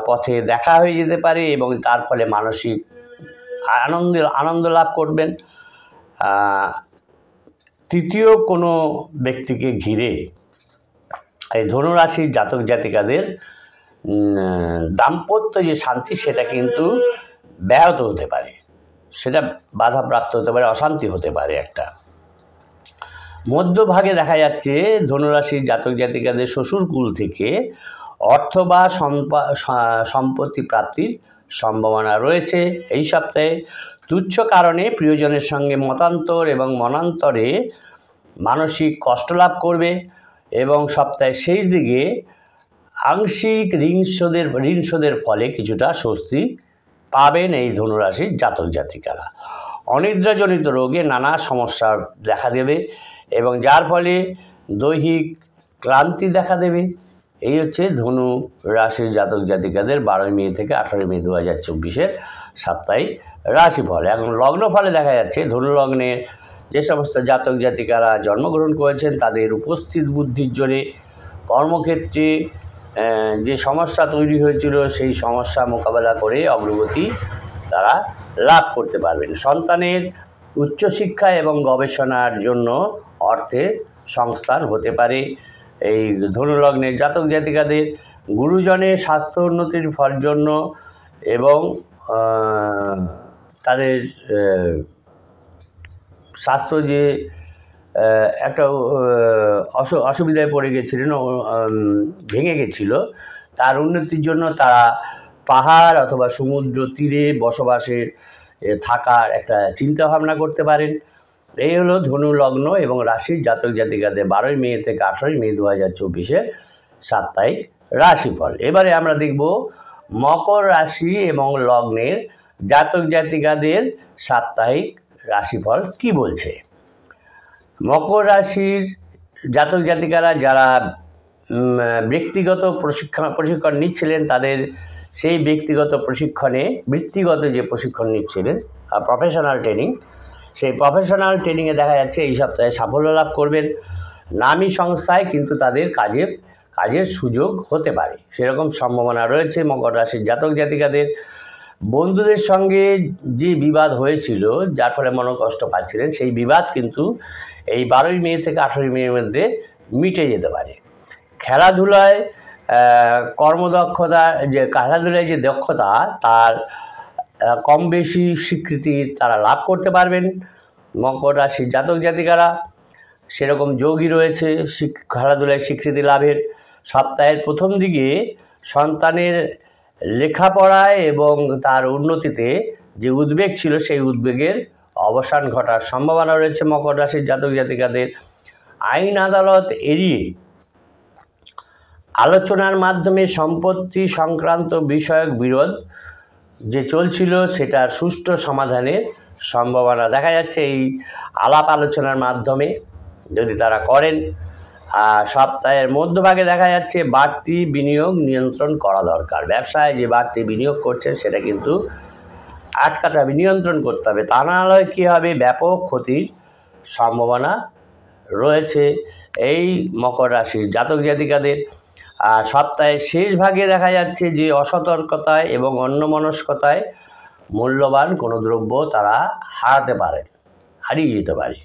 পথে দেখা হয়ে যেতে পারে এবং তার ফলে মানসিক আনন্দ লাভ করবেন। তৃতীয় কোনো ব্যক্তিকে ঘিরে এই ধনুরাশির জাতক জাতিকাদের দাম্পত্য যে শান্তি সেটা কিন্তু ব্যাহত হতে পারে, সেটা বাধাপ্রাপ্ত হতে পারে, অশান্তি হতে পারে একটা। মধ্যভাগে দেখা যাচ্ছে ধনুরাশির জাতক জাতিকাদের শ্বশুরকুল থেকে অর্থ বা সম্পত্তি প্রাপ্তির সম্ভাবনা রয়েছে এই সপ্তাহে। তুচ্ছ কারণে প্রিয়জনের সঙ্গে মতান্তর এবং মনান্তরে মানসিক কষ্ট লাভ করবে এবং সপ্তাহের শেষ দিকে আংশিক ঋণ শোধের ফলে কিছুটা স্বস্তি পাবেন এই ধনুরাশির জাতক জাতিকারা। অনিদ্রাজনিত রোগে নানা সমস্যা দেখা দেবে এবং যার ফলে দৈহিক ক্লান্তি দেখা দেবে। এই হচ্ছে ধনু রাশির জাতক জাতিকাদের 12ই মে থেকে 18ই মে 2024 সাপ্তাহিক রাশিফল। এখন লগ্নফলে দেখা যাচ্ছে ধনু লগ্নে যে সমস্ত জাতক জাতিকারা জন্মগ্রহণ করেছেন তাদের উপস্থিত বুদ্ধির জোরে কর্মক্ষেত্রে যে সমস্যা তৈরি হয়েছিল সেই সমস্যা মোকাবেলা করে অগ্রগতি তারা লাভ করতে পারবেন। সন্তানের উচ্চশিক্ষা এবং গবেষণার জন্য অর্থের সংস্থান হতে পারে এই ধনুলগ্নের জাতক জাতিকাদের। গুরুজনের স্বাস্থ্য উন্নতির ফল জন্য এবং তাদের স্বাস্থ্য যে একটা অসুবিধায় পড়ে গেছিলেন, ভেঙে গেছিল, তার উন্নতির জন্য তারা পাহাড় অথবা সমুদ্র তীরে বসবাসের থাকার একটা চিন্তা ভাবনা করতে পারেন। এই হলো ধনু লগ্ন এবং রাশির জাতক জাতিকাদের 12ই মে থেকে 18ই মে 2024 সাপ্তাহিক রাশিফল। এবারে আমরা দেখব মকর রাশি এবং লগ্নের জাতক জাতিকাদের সাপ্তাহিক রাশিফল কি বলছে। মকর রাশির জাতক জাতিকারা যারা ব্যক্তিগত প্রশিক্ষণ নিচ্ছিলেন তাদের সেই ব্যক্তিগত প্রশিক্ষণে বৃত্তিগত যে প্রশিক্ষণ নিচ্ছিলেন প্রফেশনাল ট্রেনিং, সেই প্রফেশনাল ট্রেনিংয়ে দেখা যাচ্ছে এই সপ্তাহে সাফল্য লাভ করবেন। নামী সংস্থায় কিন্তু তাদের কাজের সুযোগ হতে পারে, সেরকম সম্ভাবনা রয়েছে মকর রাশির জাতক জাতিকাদের। বন্ধুদের সঙ্গে যে বিবাদ হয়েছিল, যার ফলে মনোকষ্ট পাচ্ছিলেন, সেই বিবাদ কিন্তু এই 12ই মে থেকে 18ই মের মধ্যে মিটে যেতে পারে। খেলাধুলায় কর্মদক্ষতা, খেলাধুলায় যে দক্ষতা, তার কম বেশি স্বীকৃতি তারা লাভ করতে পারবেন মকর রাশির জাতক জাতিকারা। সেরকম যোগই রয়েছে খেলাধুলায় স্বীকৃতি লাভের। সপ্তাহের প্রথম দিকে সন্তানের লেখাপড়ায় এবং তার উন্নতিতে যে উদ্বেগ ছিল, সেই উদ্বেগের অবসান ঘটার সম্ভাবনা রয়েছে মকর রাশির জাতক জাতিকাদের। আইন আদালত এড়িয়ে আলোচনার মাধ্যমে সম্পত্তি সংক্রান্ত বিষয়ক বিরোধ যে চলছিল, সেটার সুষ্ঠু সমাধানের সম্ভাবনা দেখা যাচ্ছে এই আলাপ আলোচনার মাধ্যমে যদি তারা করেন। সপ্তাহের মধ্যভাগে দেখা যাচ্ছে বাড়তি বিনিয়োগ নিয়ন্ত্রণ করা দরকার। ব্যবসায় যে বাড়তি বিনিয়োগ করছেন, সেটা কিন্তু আটকাতে হবে, নিয়ন্ত্রণ করতে হবে, তা না হলে কী হবে, ব্যাপক ক্ষতির সম্ভাবনা রয়েছে এই মকর রাশির জাতক জাতিকাদের। সপ্তাহের শেষ ভাগে দেখা যাচ্ছে যে অসতর্কতায় এবং অন্যমনস্কতায় মূল্যবান কোনো দ্রব্য তারা হারিয়ে যেতে পারে।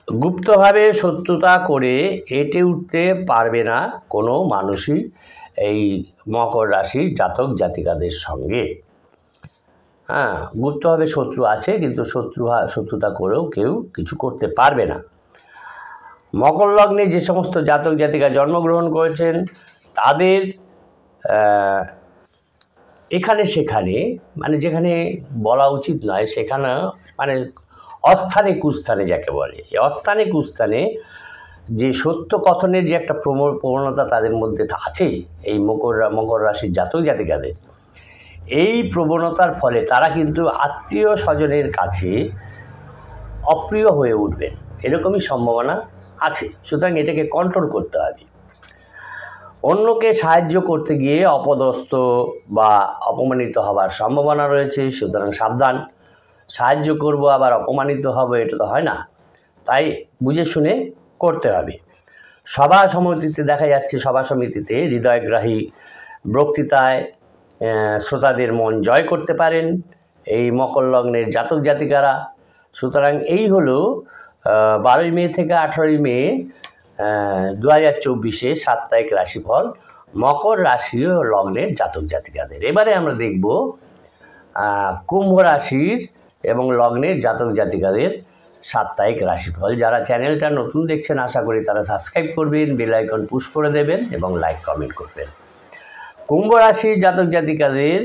গুপ্তভাবে শত্রুতা করে এঁটে উঠতে পারবে না কোনো মানুষই এই মকর রাশির জাতক জাতিকাদের সঙ্গে। গুপ্তভাবে শত্রু আছে, কিন্তু শত্রুতা করেও কেউ কিছু করতে পারবে না। মকর লগ্নে যে সমস্ত জাতক জাতিকা জন্মগ্রহণ করেছেন, তাদের এখানে সেখানে, মানে যেখানে বলা উচিত নয় সেখানে, মানে অস্থানে কুস্থানে যাকে বলে, এই অস্থানে কুস্থানে যে সত্য কথনের যে একটা প্রবণতা তাদের মধ্যে আছে এই মকর রাশির জাতক জাতিকাদের, এই প্রবণতার ফলে তারা কিন্তু আত্মীয় স্বজনের কাছে অপ্রিয় হয়ে উঠবেন, এরকমই সম্ভাবনা আছে। সুতরাং এটাকে কন্ট্রোল করতে হবে। অন্যকে সাহায্য করতে গিয়ে অপদস্থ বা অপমানিত হবার সম্ভাবনা রয়েছে, সুতরাং সাবধান। সাহায্য করব আবার অপমানিত হব, এটা তো হয় না, তাই বুঝে শুনে করতে হবে। সভা সমিতিতে দেখা যাচ্ছে, সভা সমিতিতে হৃদয়গ্রাহী বক্তৃতায় শ্রোতাদের মন জয় করতে পারেন এই মকর লগ্নের জাতক জাতিকারা। সুতরাং এই হলো 12ই মে থেকে 18ই মে 2024 সাপ্তাহিক রাশিফল মকর রাশি ও লগ্নের জাতক জাতিকাদের। এবারে আমরা দেখব কুম্ভ রাশির এবং লগ্নের জাতক জাতিকাদের সাপ্তাহিক রাশিফল। যারা চ্যানেলটা নতুন দেখছেন, আশা করি তারা সাবস্ক্রাইব করবেন, বেল আইকন পুশ করে দেবেন এবং লাইক কমেন্ট করবেন। কুম্ভ রাশির জাতক জাতিকাদের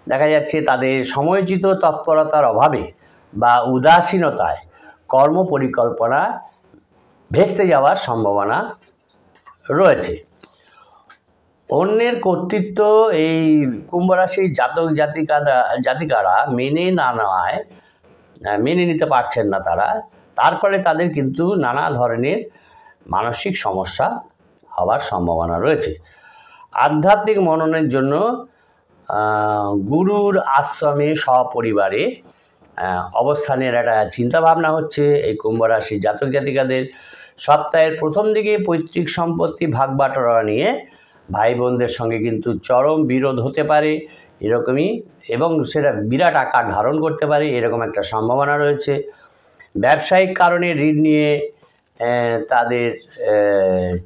দেখা যাচ্ছে তাদের সময়োচিত তৎপরতার অভাবে বা উদাসীনতায় কর্ম পরিকল্পনা ভেস্তে যাওয়ার সম্ভাবনা রয়েছে। অন্যের কর্তৃত্ব এই কুম্ভ রাশির জাতক জাতিকারা মেনে নিতে পারছেন না তারা, তার ফলে তাদের কিন্তু নানা ধরনের মানসিক সমস্যা হওয়ার সম্ভাবনা রয়েছে। আধ্যাত্মিক মননের জন্য গুরুর আশ্রমে সপরিবারে অবস্থানের একটা চিন্তাভাবনা হচ্ছে এই কুম্ভ রাশির জাতক জাতিকাদের। সপ্তাহের প্রথম দিকে পৈতৃক সম্পত্তি ভাগ বাটোয়ারা নিয়ে ভাই বোনদের সঙ্গে কিন্তু চরম বিরোধ হতে পারে এরকমই, এবং সেটা বিরাট আকার ধারণ করতে পারে, এরকম একটা সম্ভাবনা রয়েছে। ব্যবসায়িক কারণে ঋণ নিয়ে তাদের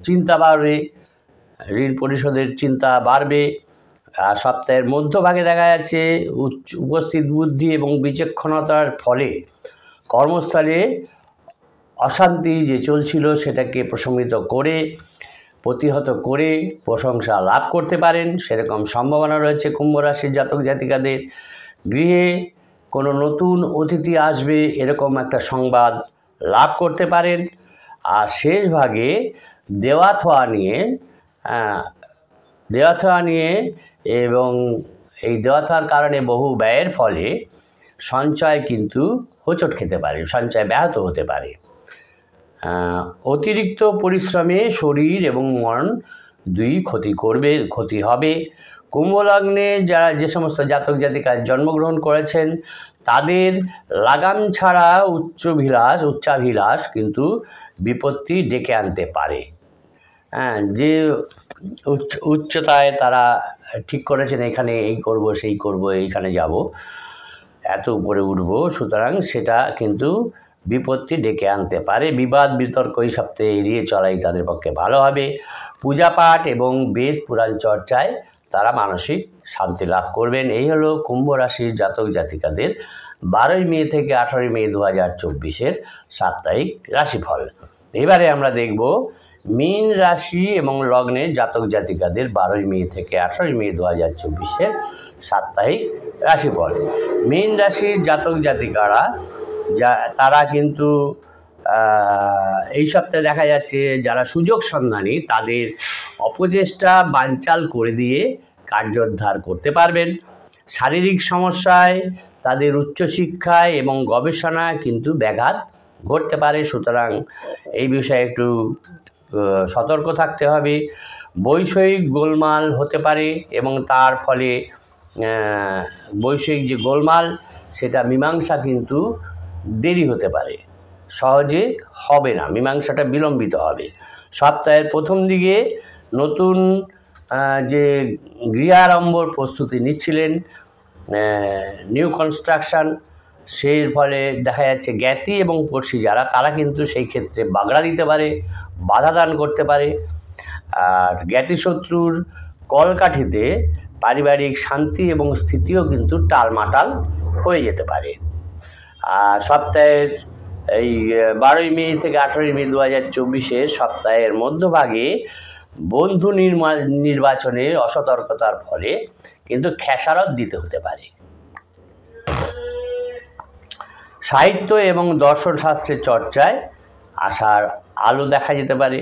চিন্তা বাড়বে, ঋণ পরিশোধের চিন্তা বাড়বে। আর সপ্তাহের মধ্যভাগে দেখা যাচ্ছে উপস্থিত বুদ্ধি এবং বিচক্ষণতার ফলে কর্মস্থলে অশান্তি যে চলছিল সেটাকে প্রতিহত করে প্রশংসা লাভ করতে পারেন, সেরকম সম্ভাবনা রয়েছে কুম্ভ রাশির জাতক জাতিকাদের। গৃহে কোনো নতুন অতিথি আসবে, এরকম একটা সংবাদ লাভ করতে পারেন। আর শেষ ভাগে দেওয়া থোয়া নিয়ে এবং এই দেওয়া থোয়ার কারণে বহু ব্যয়ের ফলে সঞ্চয় কিন্তু হোঁচট খেতে পারে, সঞ্চয় ব্যাহত হতে পারে। অতিরিক্ত পরিশ্রমে শরীর এবং মন দুই ক্ষতি হবে। কুম্ভ লগ্নে যে সমস্ত জাতক জাতিকা জন্মগ্রহণ করেছেন, তাদের লাগাম ছাড়া উচ্চাভিলাষ কিন্তু বিপত্তি ডেকে আনতে পারে। হ্যাঁ, যে উচ্চতায় তারা ঠিক করেছেন এখানে এই করব সেই করব, এইখানে যাব, এত উপরে উঠব, সুতরাং সেটা কিন্তু বিপত্তি ডেকে আনতে পারে। বিবাদ বিতর্ক এই সপ্তাহে এড়িয়ে চলাই তাদের পক্ষে ভালো হবে। পূজা পাঠ এবং বেদ পুরাণ চর্চায় তারা মানসিক শান্তি লাভ করবেন। এই হলো কুম্ভ রাশির জাতক জাতিকাদের 12ই মে থেকে 18ই মে 2024 সাপ্তাহিক রাশিফল। এবারে আমরা দেখব মীন রাশি এবং লগ্নের জাতক জাতিকাদের 12ই মে থেকে 18ই মে 2024 সাপ্তাহিক রাশিফল। মীন রাশির জাতক জাতিকারা তারা কিন্তু এই সপ্তাহে দেখা যাচ্ছে যারা সুযোগ সন্ধানী তাদের অপচেষ্টা বানচাল করে দিয়ে কার্যোদ্ধার করতে পারবেন। শারীরিক সমস্যায় তাদের উচ্চশিক্ষায় এবং গবেষণায় কিন্তু ব্যাঘাত ঘটতে পারে, সুতরাং এই বিষয়ে একটু সতর্ক থাকতে হবে। বৈষয়িক গোলমাল হতে পারে এবং তার ফলে বৈষয়িক যে গোলমাল সেটা মীমাংসা কিন্তু দেরি হতে পারে, সহজে হবে না, মীমাংসাটা বিলম্বিত হবে। সপ্তাহের প্রথম দিকে নতুন যে গৃহারম্ভর প্রস্তুতি নিচ্ছিলেন, নিউ কনস্ট্রাকশান, সেই ফলে দেখা যাচ্ছে জ্ঞাতি এবং পড়শি যারা তারা কিন্তু সেই ক্ষেত্রে বাগড়া দিতে পারে, বাধা দান করতে পারে। আর জ্ঞাতি শত্রুর কলকাঠিতে পারিবারিক শান্তি এবং স্থিতিও কিন্তু টালমাটাল হয়ে যেতে পারে। আর সপ্তাহের এই 12ই মে থেকে 18ই মে 2024 সপ্তাহের মধ্যভাগে বন্ধু নির্বাচনের অসতর্কতার ফলে কিন্তু খেসারত দিতে হতে পারে। সাহিত্য এবং দর্শন শাস্ত্রের চর্চায় আশার আলো দেখা যেতে পারে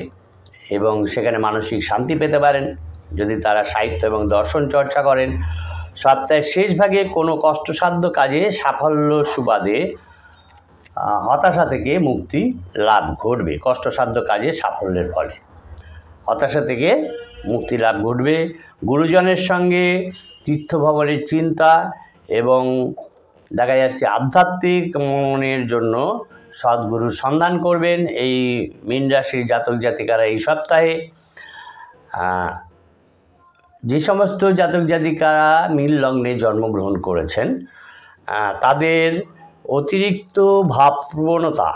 এবং সেখানে মানসিক শান্তি পেতে পারেন যদি তারা সাহিত্য এবং দর্শন চর্চা করেন। সপ্তাহের শেষ ভাগে কোনো কষ্টসাধ্য কাজে সাফল্য সুবাদে হতাশা থেকে মুক্তি লাভ ঘটবে। কষ্টসাধ্য কাজে সাফল্যের ফলে হতাশা থেকে মুক্তি লাভ ঘটবে। গুরুজনের সঙ্গে তীর্থভ্রমণের চিন্তা এবং দেখা যাচ্ছে আধ্যাত্মিক মনের জন্য সদ্গুরুর সন্ধান করবেন এই মীন রাশির জাতক জাতিকারা এই সপ্তাহে। যে সমস্ত জাতক জাতিকারা মীন লগ্নে জন্মগ্রহণ করেছেন তাদের অতিরিক্ত ভাবপ্রবণতা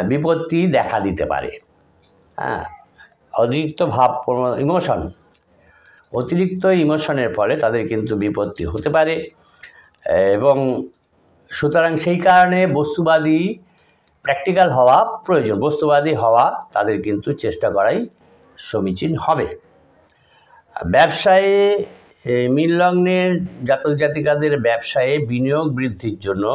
বিপত্তি দেখা দিতে পারে। অতিরিক্ত অতিরিক্ত ইমোশনের ফলে তাদের কিন্তু বিপত্তি হতে পারে এবং সুতরাং সেই কারণে বস্তুবাদী প্র্যাকটিক্যাল হওয়া প্রয়োজন। বস্তুবাদী হওয়া তাদের কিন্তু চেষ্টা করাই সমীচীন হবে। ব্যবসায়ে মীন লগ্নের জাতক জাতিকাদের ব্যবসায়ে বিনিয়োগ বৃদ্ধির জন্য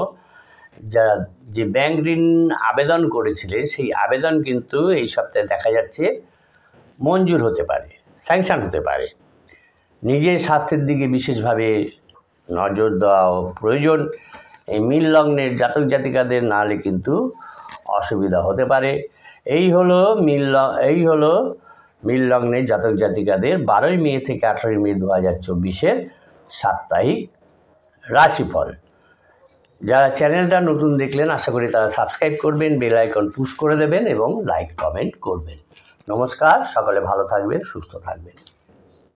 যারা যে ব্যাংক ঋণ আবেদন করেছিলেন সেই আবেদন কিন্তু এই সপ্তাহে দেখা যাচ্ছে মঞ্জুর হতে পারে, স্যাংশন হতে পারে। নিজের স্বাস্থ্যের দিকে বিশেষভাবে নজর দেওয়া প্রয়োজন। এই মীন লগ্নের জাতক জাতিকাদের না হলে কিন্তু অসুবিধা হতে পারে। এই হলো মীন লগ্নের জাতক জাতিকাদের 12ই মে থেকে 18ই মে 2024 সাপ্তাহিক রাশিফল। যারা চ্যানেলটা নতুন দেখলেন আশা করি তারা সাবস্ক্রাইব করবেন, বেল আইকন পুশ করে দেবেন এবং লাইক কমেন্ট করবেন। নমস্কার, সকলে ভালো থাকবেন, সুস্থ থাকবেন।